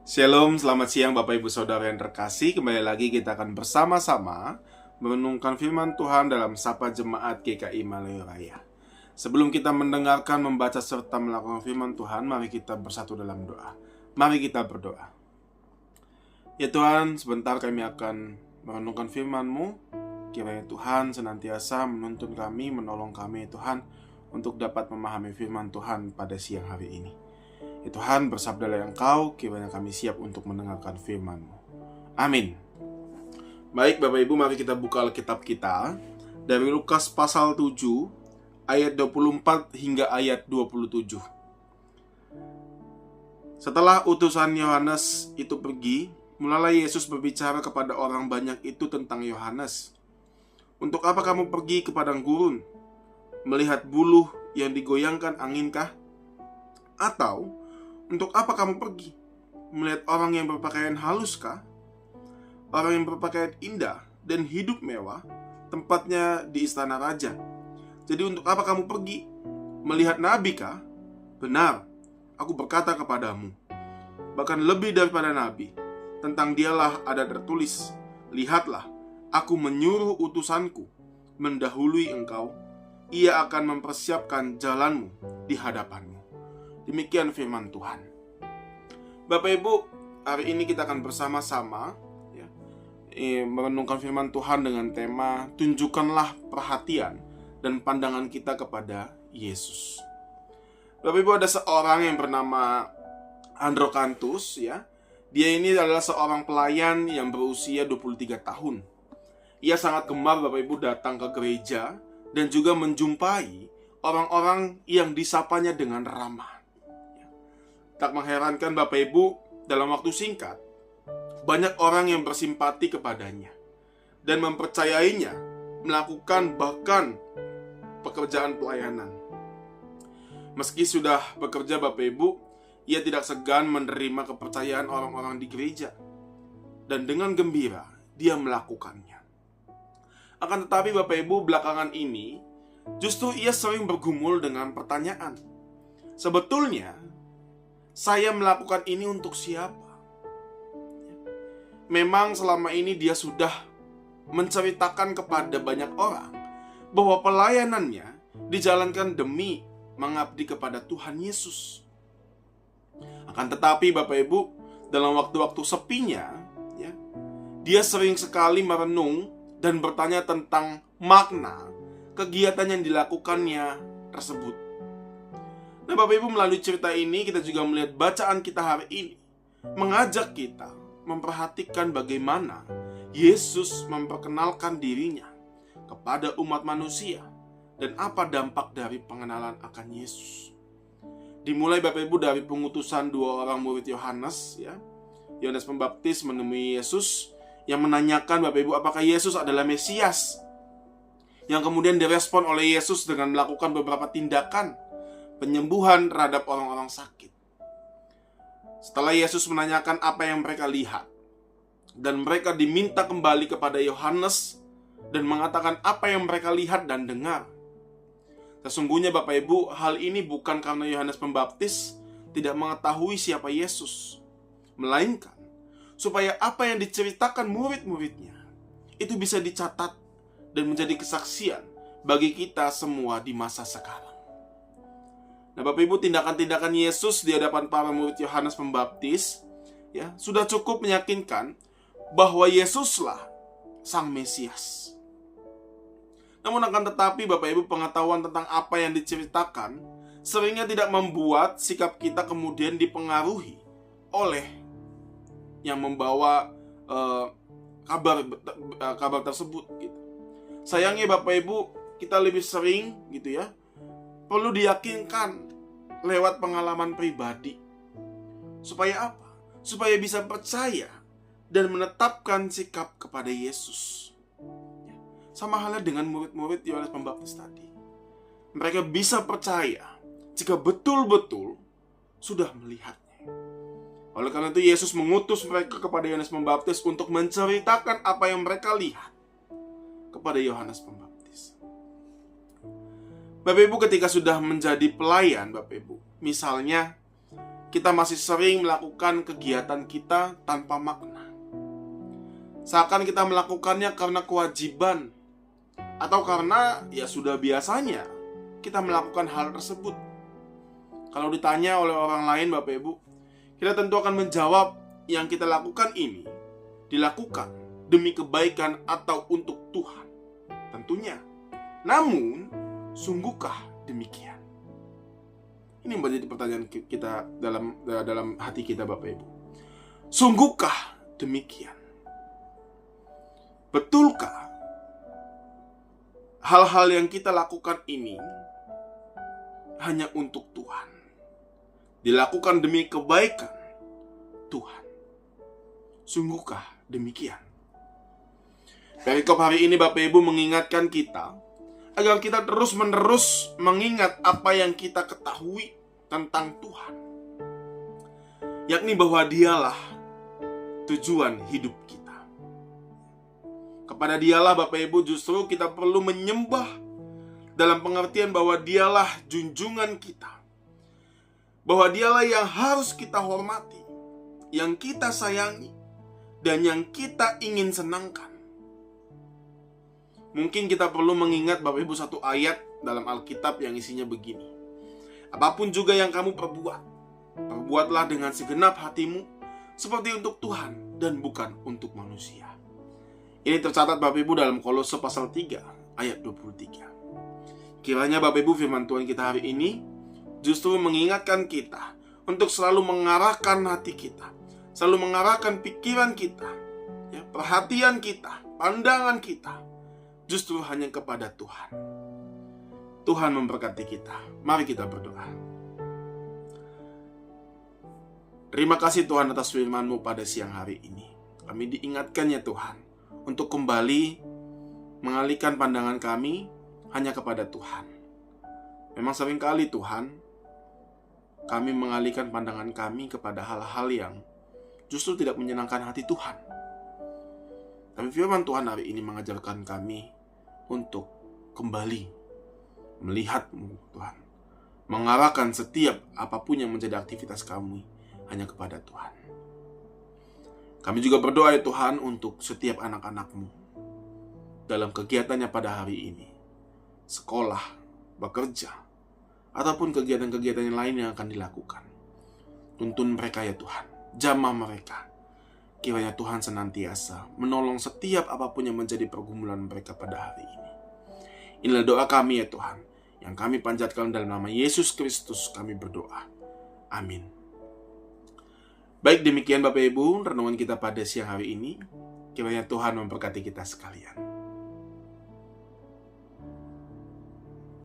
Shalom, selamat siang Bapak Ibu Saudara yang terkasih. Kembali lagi kita akan bersama-sama merenungkan firman Tuhan dalam Sapa Jemaat GKI Maloyo Raya. Sebelum kita mendengarkan, membaca serta melakukan firman Tuhan, mari kita bersatu dalam doa. Mari kita berdoa. Ya Tuhan, sebentar kami akan merenungkan firman-Mu. Kiranya Tuhan senantiasa menuntun kami, menolong kami Tuhan, untuk dapat memahami firman Tuhan pada siang hari ini. Ya Tuhan, bersabdalah Engkau, kiranya kami siap untuk mendengarkan firman-Mu. Amin. Baik Bapak Ibu, mari kita buka Alkitab kita dari Lukas pasal 7 ayat 24 hingga ayat 27. Setelah utusan Yohanes itu pergi, mulailah Yesus berbicara kepada orang banyak itu tentang Yohanes. Untuk apa kamu pergi ke padang gurun? Melihat buluh yang digoyangkan anginkah? Atau untuk apa kamu pergi? Melihat orang yang berpakaian haluskah? Orang yang berpakaian indah dan hidup mewah, tempatnya di istana raja. Jadi untuk apa kamu pergi? Melihat nabi kah? Benar, aku berkata kepadamu, bahkan lebih daripada nabi. Tentang dialah ada tertulis, lihatlah, aku menyuruh utusanku mendahului engkau. Ia akan mempersiapkan jalanmu di hadapanmu. Demikian firman Tuhan. Bapak Ibu, hari ini kita akan bersama-sama merenungkan firman Tuhan dengan tema tunjukkanlah perhatian dan pandangan kita kepada Yesus. Bapak Ibu, ada seorang yang bernama Androkantus ya. Dia ini adalah seorang pelayan yang berusia 23 tahun. Ia sangat gemar Bapak Ibu datang ke gereja dan juga menjumpai orang-orang yang disapanya dengan ramah. Tak mengherankan Bapak Ibu, dalam waktu singkat, banyak orang yang bersimpati kepadanya dan mempercayainya melakukan bahkan pekerjaan pelayanan. Meski sudah bekerja Bapak Ibu, ia tidak segan menerima kepercayaan orang-orang di gereja. Dan dengan gembira, dia melakukannya. Akan tetapi Bapak Ibu, belakangan ini, justru ia sering bergumul dengan pertanyaan. Sebetulnya, saya melakukan ini untuk siapa? Memang selama ini dia sudah menceritakan kepada banyak orang bahwa pelayanannya dijalankan demi mengabdi kepada Tuhan Yesus. Akan tetapi Bapak Ibu, dalam waktu-waktu sepinya, dia sering sekali merenung dan bertanya tentang makna kegiatan yang dilakukannya tersebut. Nah Bapak Ibu, melalui cerita ini kita juga melihat bacaan kita hari ini mengajak kita memperhatikan bagaimana Yesus memperkenalkan dirinya kepada umat manusia dan apa dampak dari pengenalan akan Yesus. Dimulai Bapak Ibu dari pengutusan dua orang murid Yohanes ya. Yohanes Pembaptis menemui Yesus yang menanyakan Bapak Ibu apakah Yesus adalah Mesias, yang kemudian direspon oleh Yesus dengan melakukan beberapa tindakan penyembuhan terhadap orang-orang sakit. Setelah Yesus menanyakan apa yang mereka lihat, dan mereka diminta kembali kepada Yohanes dan mengatakan apa yang mereka lihat dan dengar. Sesungguhnya Bapak Ibu, hal ini bukan karena Yohanes Pembaptis tidak mengetahui siapa Yesus, melainkan supaya apa yang diceritakan murid-muridnya itu bisa dicatat dan menjadi kesaksian bagi kita semua di masa sekarang. Nah Bapak Ibu, tindakan-tindakan Yesus di hadapan para murid Yohanes Pembaptis sudah cukup meyakinkan bahwa Yesuslah Sang Mesias. Namun akan tetapi Bapak Ibu, pengetahuan tentang apa yang diceritakan seringnya tidak membuat sikap kita kemudian dipengaruhi oleh yang membawa kabar tersebut gitu. Sayangnya Bapak Ibu, kita lebih sering perlu diyakinkan lewat pengalaman pribadi. Supaya apa? Supaya bisa percaya dan menetapkan sikap kepada Yesus. Sama halnya dengan murid-murid Yohanes Pembaptis tadi. Mereka bisa percaya jika betul-betul sudah melihatnya. Oleh karena itu Yesus mengutus mereka kepada Yohanes Pembaptis untuk menceritakan apa yang mereka lihat kepada Yohanes Pembaptis. Bapak Ibu, ketika sudah menjadi pelayan Bapak Ibu, misalnya kita masih sering melakukan kegiatan kita tanpa makna. Seakan kita melakukannya karena kewajiban, atau karena ya sudah biasanya kita melakukan hal tersebut. Kalau ditanya oleh orang lain, Bapak Ibu, kita tentu akan menjawab yang kita lakukan ini dilakukan demi kebaikan atau untuk Tuhan. Tentunya. Namun, sungguhkah demikian? Ini menjadi pertanyaan kita dalam hati kita, Bapak Ibu. Sungguhkah demikian? Betulkah hal-hal yang kita lakukan ini hanya untuk Tuhan? Dilakukan demi kebaikan Tuhan. Sungguhkah demikian? Perikop hari ini, Bapak Ibu, mengingatkan kita agar kita terus-menerus mengingat apa yang kita ketahui tentang Tuhan, yakni bahwa Dialah tujuan hidup kita. Kepada Dialah, Bapak Ibu, justru kita perlu menyembah dalam pengertian bahwa Dialah junjungan kita, bahwa Dialah yang harus kita hormati, yang kita sayangi, dan yang kita ingin senangkan. Mungkin kita perlu mengingat, Bapak Ibu, satu ayat dalam Alkitab yang isinya begini. Apapun juga yang kamu perbuat, perbuatlah dengan segenap hatimu, seperti untuk Tuhan dan bukan untuk manusia. Ini tercatat, Bapak Ibu, dalam Kolose pasal 3 ayat 23. Kiranya, Bapak Ibu, firman Tuhan kita hari ini justru mengingatkan kita untuk selalu mengarahkan hati kita, selalu mengarahkan pikiran kita, perhatian kita, pandangan kita justru hanya kepada Tuhan. Tuhan memberkati kita. Mari kita berdoa. Terima kasih Tuhan atas firman-Mu pada siang hari ini. Kami diingatkan ya Tuhan, untuk kembali mengalihkan pandangan kami hanya kepada Tuhan. Memang seringkali Tuhan, kami mengalihkan pandangan kami kepada hal-hal yang justru tidak menyenangkan hati Tuhan. Tapi firman Tuhan hari ini mengajarkan kami untuk kembali melihat-Mu, Tuhan. Mengarahkan setiap apapun yang menjadi aktivitas kami hanya kepada Tuhan. Kami juga berdoa ya Tuhan untuk setiap anak-anak-Mu dalam kegiatannya pada hari ini. Sekolah, bekerja, ataupun kegiatan-kegiatan yang lain yang akan dilakukan. Tuntun mereka ya Tuhan, jamah mereka. Kiranya Tuhan senantiasa menolong setiap apapun yang menjadi pergumulan mereka pada hari ini. Inilah doa kami ya Tuhan, yang kami panjatkan dalam nama Yesus Kristus kami berdoa. Amin. Baik, demikian Bapak Ibu renungan kita pada siang hari ini. Kiranya Tuhan memberkati kita sekalian.